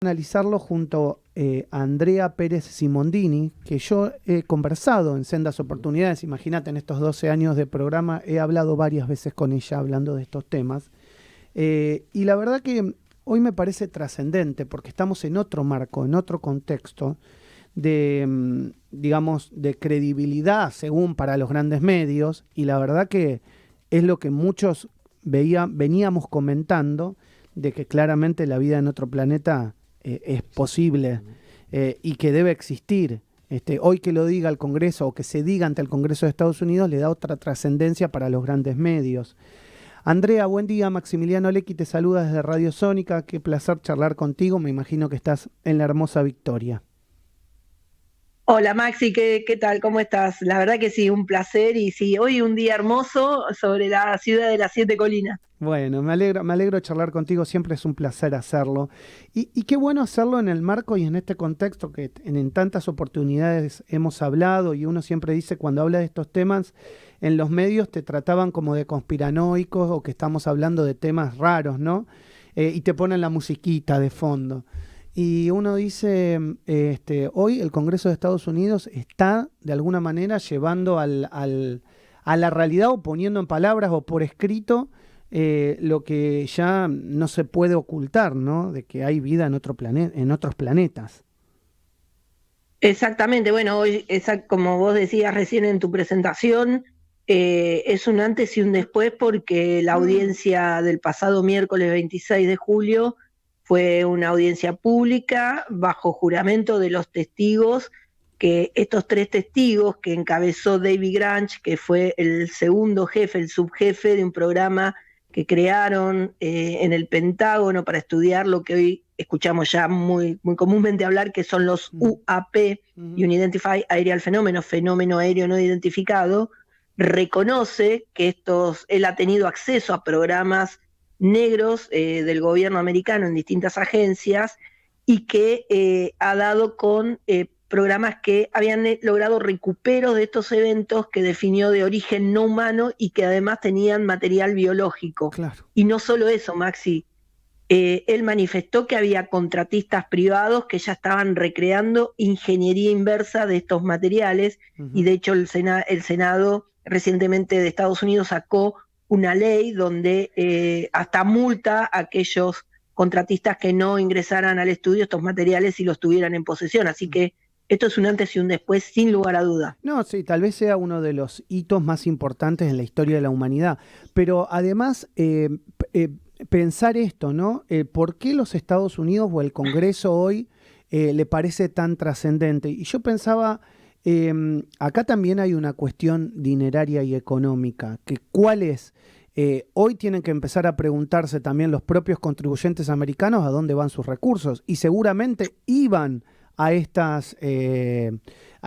Analizarlo junto a Andrea Pérez Simondini, que yo he conversado en sendas oportunidades. Imagínate, en estos 12 años de programa he hablado varias veces con ella hablando de estos temas. Y la verdad que hoy me parece trascendente porque estamos en otro marco, en otro contexto de, digamos, de credibilidad según para los grandes medios, y la verdad que es lo que muchos veníamos comentando, de que claramente la vida en otro planeta es posible y que debe existir. Hoy que lo diga el Congreso o que se diga ante el Congreso de Estados Unidos le da otra trascendencia para los grandes medios. Andrea, buen día. Maximiliano Lecqui te saluda desde Radio Sónica. Qué placer charlar contigo. Me imagino que estás en la hermosa Victoria. Hola Maxi, ¿qué tal? ¿Cómo estás? La verdad que sí, un placer y sí, hoy un día hermoso sobre la ciudad de las Siete Colinas. Bueno, me alegro charlar contigo, siempre es un placer hacerlo. Y qué bueno hacerlo en el marco y en este contexto que en tantas oportunidades hemos hablado, y uno siempre dice cuando habla de estos temas, en los medios te trataban como de conspiranoicos o que estamos hablando de temas raros, ¿no? Y te ponen la musiquita de fondo. Y uno dice, hoy el Congreso de Estados Unidos está de alguna manera llevando a la realidad o poniendo en palabras o por escrito lo que ya no se puede ocultar, ¿no? De que hay vida en en otros planetas. Exactamente, bueno, hoy, como vos decías recién en tu presentación, es un antes y un después porque la audiencia del pasado miércoles 26 de julio fue una audiencia pública bajo juramento de los testigos, que estos tres testigos que encabezó David Granch, que fue el segundo jefe, el subjefe de un programa que crearon en el Pentágono para estudiar lo que hoy escuchamos ya muy comúnmente hablar, que son los UAP, Unidentified Aerial Phenomena, fenómeno aéreo no identificado. Reconoce que él ha tenido acceso a programas negros del gobierno americano en distintas agencias y que ha dado con programas que habían logrado recuperos de estos eventos que definió de origen no humano y que además tenían material biológico. Claro. Y no solo eso, Maxi, él manifestó que había contratistas privados que ya estaban recreando ingeniería inversa de estos materiales, y de hecho el Senado recientemente de Estados Unidos sacó una ley donde hasta multa a aquellos contratistas que no ingresaran al estudio estos materiales y los tuvieran en posesión. Así que esto es un antes y un después, sin lugar a duda. No, sí, tal vez sea uno de los hitos más importantes en la historia de la humanidad. Pero además, pensar esto, ¿no? ¿Por qué los Estados Unidos o el Congreso hoy le parece tan trascendente? Y yo pensaba, acá también hay una cuestión dineraria y económica, que cuál es. Hoy tienen que empezar a preguntarse también los propios contribuyentes americanos a dónde van sus recursos, y seguramente iban a estas,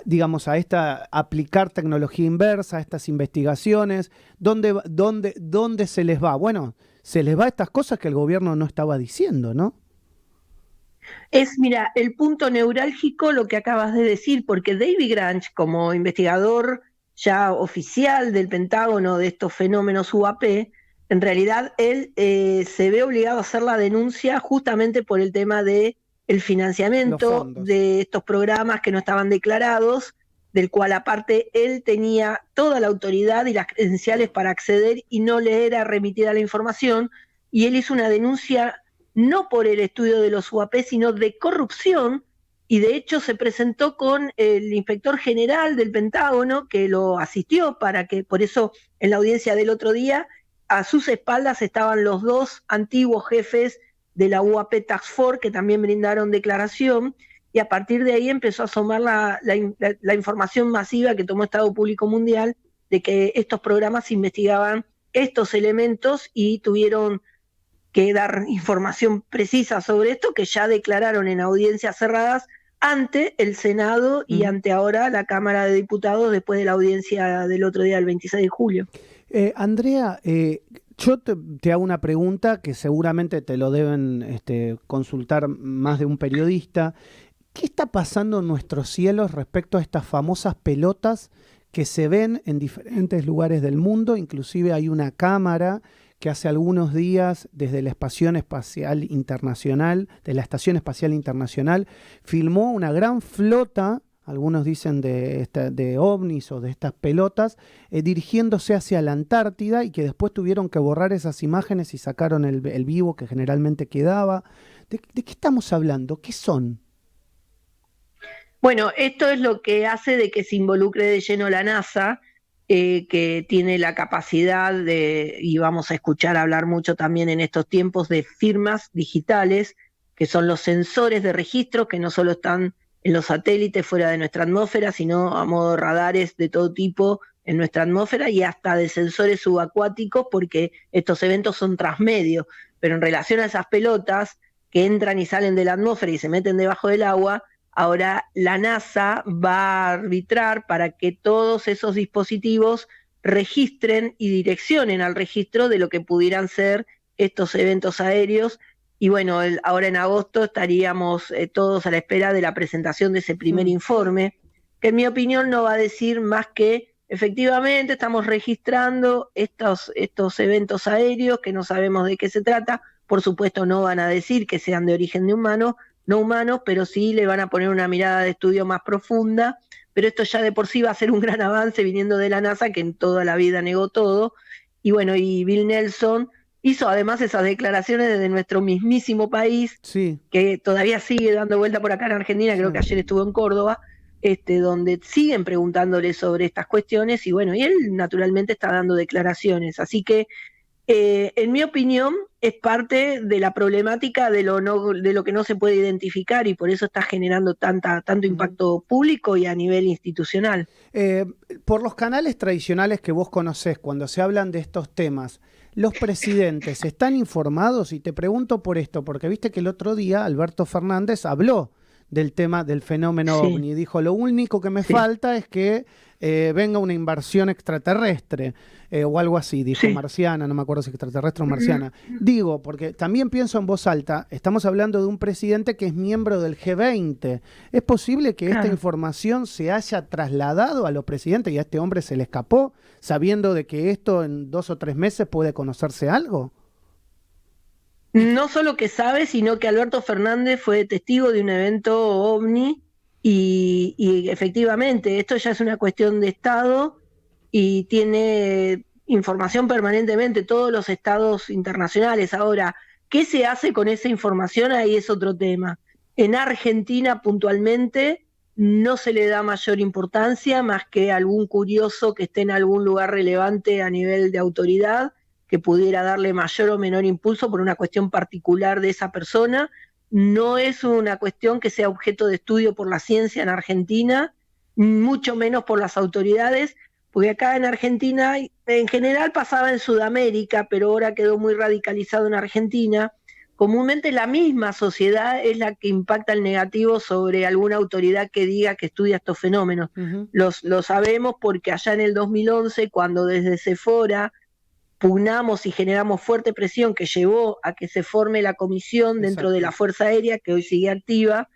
digamos, a esta aplicar tecnología inversa, a estas investigaciones. ¿Dónde se les va? Bueno, se les va a estas cosas que el gobierno no estaba diciendo, ¿no? Mira, el punto neurálgico lo que acabas de decir, porque David Granch, como investigador ya oficial del Pentágono de estos fenómenos UAP, en realidad él se ve obligado a hacer la denuncia justamente por el tema de el Los financiamiento fondos. de estos programas que no estaban declarados, del cual aparte él tenía toda la autoridad y las credenciales para acceder y no le era remitida la información, y él hizo una denuncia no por el estudio de los UAP, sino de corrupción, y de hecho se presentó con el inspector general del Pentágono, que lo asistió para que, por eso en la audiencia del otro día, a sus espaldas estaban los dos antiguos jefes de la UAP Task Force, que también brindaron declaración, y a partir de ahí empezó a asomar la información masiva que tomó Estado Público Mundial de que estos programas investigaban estos elementos y tuvieron que dar información precisa sobre esto, que ya declararon en audiencias cerradas ante el Senado y ante ahora la Cámara de Diputados después de la audiencia del otro día, el 26 de julio. Andrea, yo te hago una pregunta que seguramente te lo deben consultar más de un periodista. ¿Qué está pasando en nuestros cielos respecto a estas famosas pelotas que se ven en diferentes lugares del mundo? Inclusive hay una cámara que hace algunos días desde la Estación Espacial Internacional, filmó una gran flota, algunos dicen de ovnis o de estas pelotas, dirigiéndose hacia la Antártida, y que después tuvieron que borrar esas imágenes y sacaron el vivo que generalmente quedaba. ¿De qué estamos hablando? ¿Qué son? Bueno, esto es lo que hace de que se involucre de lleno la NASA, que tiene la capacidad y vamos a escuchar hablar mucho también en estos tiempos, de firmas digitales, que son los sensores de registro, que no solo están en los satélites fuera de nuestra atmósfera, sino a modo de radares de todo tipo en nuestra atmósfera, y hasta de sensores subacuáticos, porque estos eventos son transmedios. Pero en relación a esas pelotas que entran y salen de la atmósfera y se meten debajo del agua, ahora la NASA va a arbitrar para que todos esos dispositivos registren y direccionen al registro de lo que pudieran ser estos eventos aéreos. Y bueno, ahora en agosto estaríamos todos a la espera de la presentación de ese primer informe, que en mi opinión no va a decir más que efectivamente estamos registrando estos eventos aéreos que no sabemos de qué se trata. Por supuesto no van a decir que sean de origen no humanos, pero sí le van a poner una mirada de estudio más profunda. Pero esto ya de por sí va a ser un gran avance viniendo de la NASA, que en toda la vida negó todo. Y bueno, y Bill Nelson hizo además esas declaraciones desde nuestro mismísimo país, Sí. que todavía sigue dando vuelta por acá en Argentina, creo que ayer estuvo en Córdoba, donde siguen preguntándole sobre estas cuestiones, y bueno, y él naturalmente está dando declaraciones. Así que en mi opinión, es parte de la problemática de lo que no se puede identificar, y por eso está generando tanto impacto público y a nivel institucional. Por los canales tradicionales que vos conocés, cuando se hablan de estos temas, ¿los presidentes están informados? Y te pregunto por esto, porque viste que el otro día Alberto Fernández habló del tema del fenómeno OVNI. Dijo, lo único que me falta es que venga una invasión extraterrestre, o algo así, dijo, marciana, no me acuerdo si extraterrestre o marciana. Digo, porque también pienso en voz alta, estamos hablando de un presidente que es miembro del G20. ¿Es posible que esta información se haya trasladado a los presidentes y a este hombre se le escapó, sabiendo de que esto en 2 o 3 meses puede conocerse algo? No solo que sabe, sino que Alberto Fernández fue testigo de un evento OVNI, y efectivamente esto ya es una cuestión de Estado y tiene información permanentemente todos los estados internacionales. Ahora, ¿qué se hace con esa información? Ahí es otro tema. En Argentina puntualmente no se le da mayor importancia, más que algún curioso que esté en algún lugar relevante a nivel de autoridad, que pudiera darle mayor o menor impulso por una cuestión particular de esa persona. No es una cuestión que sea objeto de estudio por la ciencia en Argentina, mucho menos por las autoridades, porque acá en Argentina, en general pasaba en Sudamérica, pero ahora quedó muy radicalizado en Argentina. Comúnmente la misma sociedad es la que impacta el negativo sobre alguna autoridad que diga que estudia estos fenómenos. Lo sabemos porque allá en el 2011, cuando desde Sephora pugnamos y generamos fuerte presión que llevó a que se forme la comisión dentro de la Fuerza Aérea, que hoy sigue activa,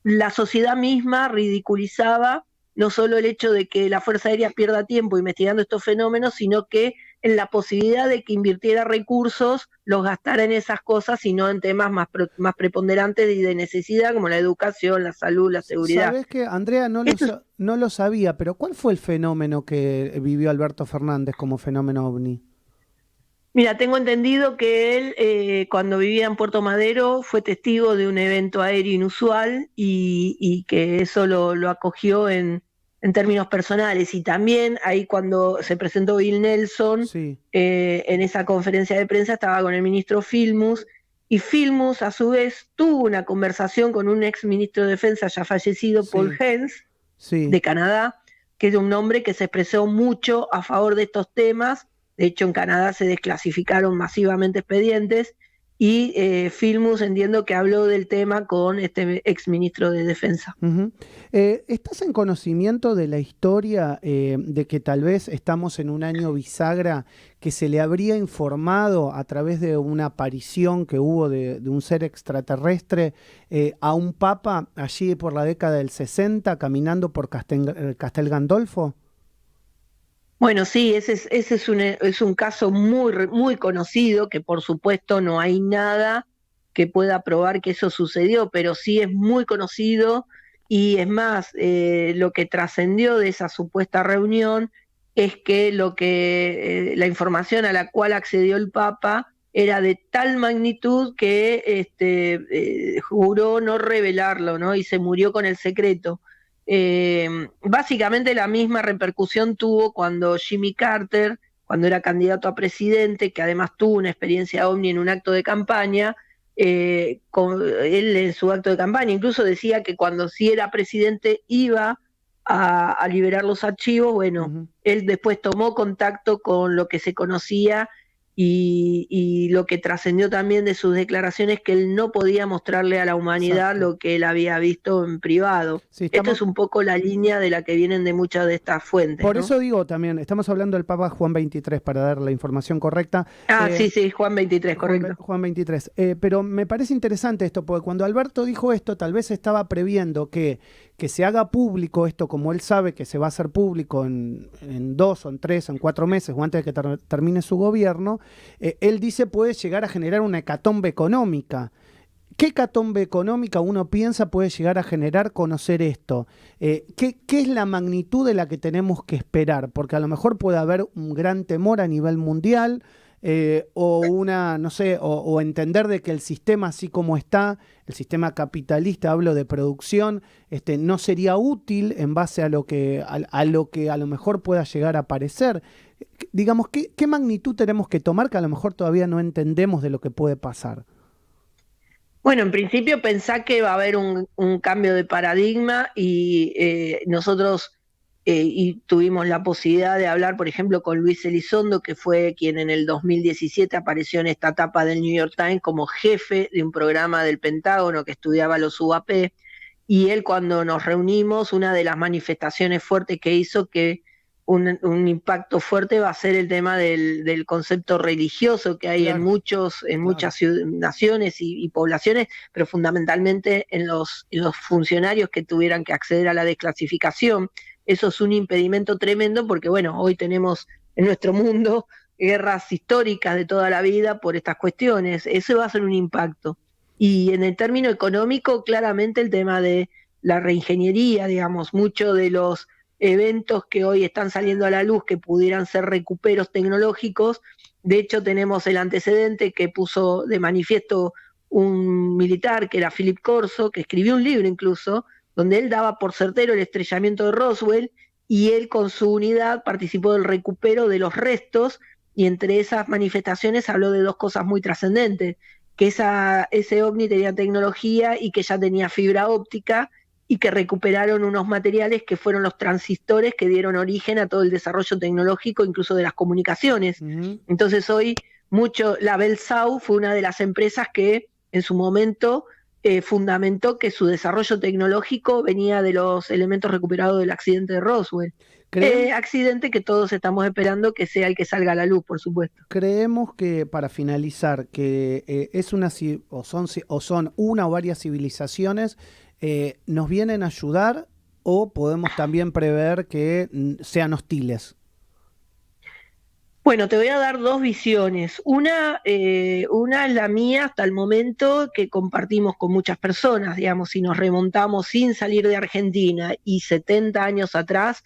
la sociedad misma ridiculizaba no solo el hecho de que la Fuerza Aérea pierda tiempo investigando estos fenómenos, sino que en la posibilidad de que invirtiera recursos, los gastara en esas cosas y no en temas más preponderantes y de necesidad, como la educación, la salud, la seguridad. ¿Sabés qué, Andrea? No lo sabía, pero ¿cuál fue el fenómeno que vivió Alberto Fernández como fenómeno OVNI? Mira, tengo entendido que él, cuando vivía en Puerto Madero, fue testigo de un evento aéreo inusual, y que eso lo acogió en términos personales. Y también ahí, cuando se presentó Bill Nelson, en esa conferencia de prensa estaba con el ministro Filmus, y Filmus a su vez tuvo una conversación con un ex ministro de Defensa ya fallecido, Paul Hens, de Canadá, que es un hombre que se expresó mucho a favor de estos temas. De hecho, en Canadá se desclasificaron masivamente expedientes, y Filmus, entiendo que habló del tema con este ex ministro de Defensa. ¿Estás en conocimiento de la historia de que tal vez estamos en un año bisagra, que se le habría informado a través de una aparición que hubo de un ser extraterrestre a un papa allí por la década del 60 caminando por Castel Gandolfo? Bueno, sí, ese es un caso muy conocido, que por supuesto no hay nada que pueda probar que eso sucedió, pero sí es muy conocido y es más, lo que trascendió de esa supuesta reunión es que la información a la cual accedió el Papa era de tal magnitud que juró no revelarlo, ¿no? Y se murió con el secreto. Básicamente la misma repercusión tuvo cuando Jimmy Carter, cuando era candidato a presidente, que además tuvo una experiencia ovni en un acto de campaña, él en su acto de campaña incluso decía que cuando sí era presidente iba a liberar los archivos. Bueno, Ujú. él después tomó contacto con lo que se conocía y lo que trascendió también de sus declaraciones, que él no podía mostrarle a la humanidad Exacto. lo que él había visto en privado. Sí, Esto estamos, es un poco la línea de la que vienen de muchas de estas fuentes, por ¿no? eso digo también, estamos hablando del Papa Juan XXIII para dar la información correcta. Ah, Eh, sí, sí, Juan 23, correcto. Juan 23. Pero me parece interesante esto, porque cuando Alberto dijo esto, tal vez estaba previendo que se haga público esto, como él sabe que se va a hacer público en 2 o en 3 o en 4 meses o antes de que termine su gobierno. Él dice puede llegar a generar una hecatombe económica. ¿Qué hecatombe económica uno piensa puede llegar a generar conocer esto? ¿Qué es la magnitud de la que tenemos que esperar? Porque a lo mejor puede haber un gran temor a nivel mundial, o una, no sé, o entender de que el sistema así como está, el sistema capitalista, hablo de producción, no sería útil en base a lo que a lo mejor pueda llegar a aparecer. Digamos, ¿qué magnitud tenemos que tomar que a lo mejor todavía no entendemos de lo que puede pasar? Bueno, en principio pensá que va a haber un cambio de paradigma y nosotros y tuvimos la posibilidad de hablar, por ejemplo, con Luis Elizondo, que fue quien en el 2017 apareció en esta etapa del New York Times como jefe de un programa del Pentágono que estudiaba los UAP, y él cuando nos reunimos, una de las manifestaciones fuertes que hizo, que un impacto fuerte va a ser el tema del concepto religioso que hay Claro, en claro. muchas naciones y poblaciones, pero fundamentalmente en los funcionarios que tuvieran que acceder a la desclasificación. Eso es un impedimento tremendo porque, bueno, hoy tenemos en nuestro mundo guerras históricas de toda la vida por estas cuestiones. Eso va a ser un impacto. Y en el término económico, claramente el tema de la reingeniería, digamos, muchos de los eventos que hoy están saliendo a la luz que pudieran ser recuperos tecnológicos. De hecho, tenemos el antecedente que puso de manifiesto un militar, que era Philip Corso, que escribió un libro incluso, donde él daba por certero el estrellamiento de Roswell, y él con su unidad participó del recupero de los restos, y entre esas manifestaciones habló de dos cosas muy trascendentes: que ese ovni tenía tecnología y que ya tenía fibra óptica, y que recuperaron unos materiales que fueron los transistores que dieron origen a todo el desarrollo tecnológico, incluso de las comunicaciones. Ujú. Entonces hoy la Bell South fue una de las empresas que en su momento fundamentó que su desarrollo tecnológico venía de los elementos recuperados del accidente de Roswell. Creemos, Accidente que todos estamos esperando que sea el que salga a la luz, por supuesto. creemos que para finalizar, que es una o son una o varias civilizaciones, nos vienen a ayudar o podemos también prever que sean hostiles. Bueno, te voy a dar dos visiones. Una es la mía hasta el momento, que compartimos con muchas personas, digamos, si nos remontamos sin salir de Argentina y 70 años atrás,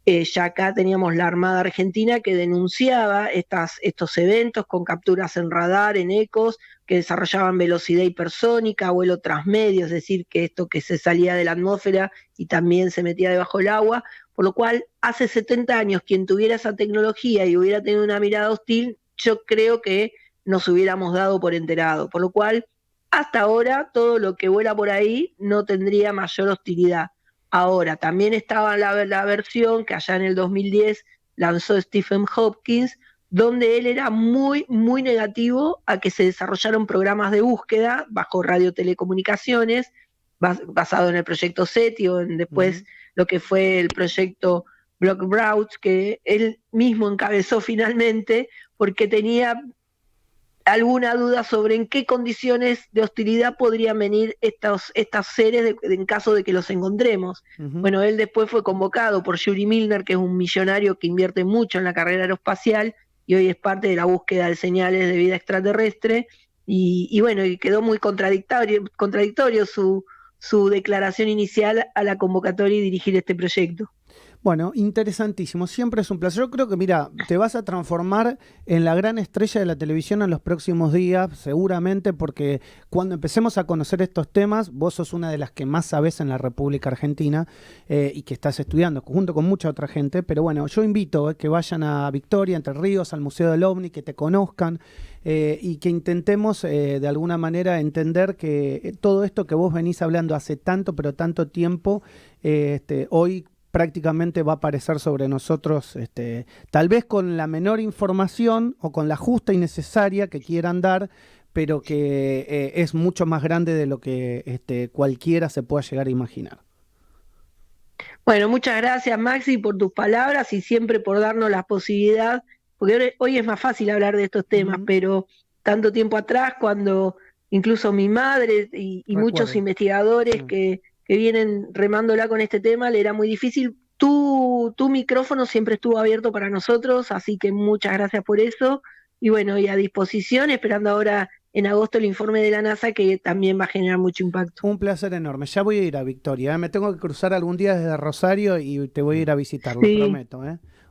ya acá teníamos la Armada Argentina que denunciaba estos eventos con capturas en radar, en ecos, que desarrollaban velocidad hipersónica, vuelo transmedio, es decir, que esto que se salía de la atmósfera y también se metía debajo del agua, por lo cual hace 70 años quien tuviera esa tecnología y hubiera tenido una mirada hostil, yo creo que nos hubiéramos dado por enterado, por lo cual hasta ahora todo lo que vuela por ahí no tendría mayor hostilidad. Ahora, también estaba la versión que allá en el 2010 lanzó Stephen Hopkins, donde él era muy negativo a que se desarrollaran programas de búsqueda bajo radiotelecomunicaciones, basado en el proyecto SETI o en después Ujú. lo que fue el proyecto Block Brown, que él mismo encabezó finalmente, porque tenía alguna duda sobre en qué condiciones de hostilidad podrían venir estas seres en caso de que los encontremos. Bueno, él después fue convocado por Yuri Milner, que es un millonario que invierte mucho en la carrera aeroespacial y hoy es parte de la búsqueda de señales de vida extraterrestre, y bueno, y quedó muy contradictorio su declaración inicial a la convocatoria y dirigir este proyecto. Bueno, interesantísimo, siempre es un placer. Yo creo que, mira, te vas a transformar en la gran estrella de la televisión en los próximos días, seguramente, porque cuando empecemos a conocer estos temas, vos sos una de las que más sabés en la República Argentina y que estás estudiando junto con mucha otra gente. Pero bueno, yo invito que vayan a Victoria, Entre Ríos, al Museo del OVNI, que te conozcan y que intentemos de alguna manera entender que todo esto que vos venís hablando hace tanto, pero tanto tiempo, hoy prácticamente va a aparecer sobre nosotros, tal vez con la menor información o con la justa y necesaria que quieran dar, pero que es mucho más grande de lo que cualquiera se pueda llegar a imaginar. Bueno, muchas gracias, Maxi, por tus palabras y siempre por darnos la posibilidad, porque hoy es más fácil hablar de estos temas, pero tanto tiempo atrás, cuando incluso mi madre y muchos investigadores que vienen remándola con este tema, le era muy difícil. Tu micrófono siempre estuvo abierto para nosotros, así que muchas gracias por eso. Y bueno, y a disposición, esperando ahora en agosto el informe de la NASA, que también va a generar mucho impacto. Un placer enorme. Ya voy a ir a Victoria. Me tengo que cruzar algún día desde Rosario y te voy a ir a visitar, lo prometo.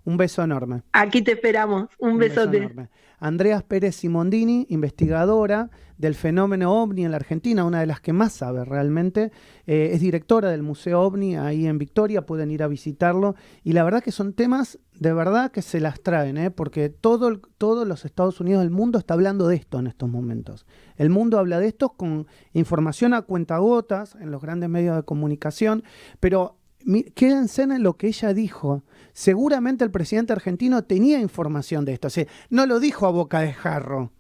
Un beso enorme. Aquí te esperamos. Un besote. Beso enorme. Andrea Pérez Simondini, investigadora del fenómeno OVNI en la Argentina, una de las que más sabe realmente. Es directora del Museo OVNI ahí en Victoria, pueden ir a visitarlo. Y la verdad que son temas de verdad que se las traen, porque todos los Estados Unidos del mundo está hablando de esto en estos momentos. El mundo habla de esto con información a cuentagotas en los grandes medios de comunicación, pero quédense en lo que ella dijo. Seguramente el presidente argentino tenía información de esto. O sea, no lo dijo a boca de jarro.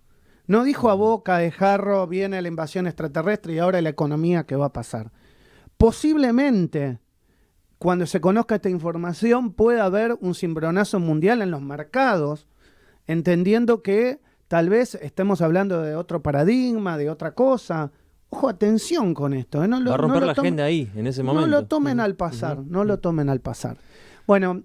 No dijo a boca de jarro, viene la invasión extraterrestre y ahora la economía que va a pasar. Posiblemente, cuando se conozca esta información, pueda haber un cimbronazo mundial en los mercados, entendiendo que tal vez estemos hablando de otro paradigma, de otra cosa. Ojo, atención con esto. Va a romper la agenda ahí, en ese momento. No lo tomen al pasar, no lo tomen al pasar. Bueno,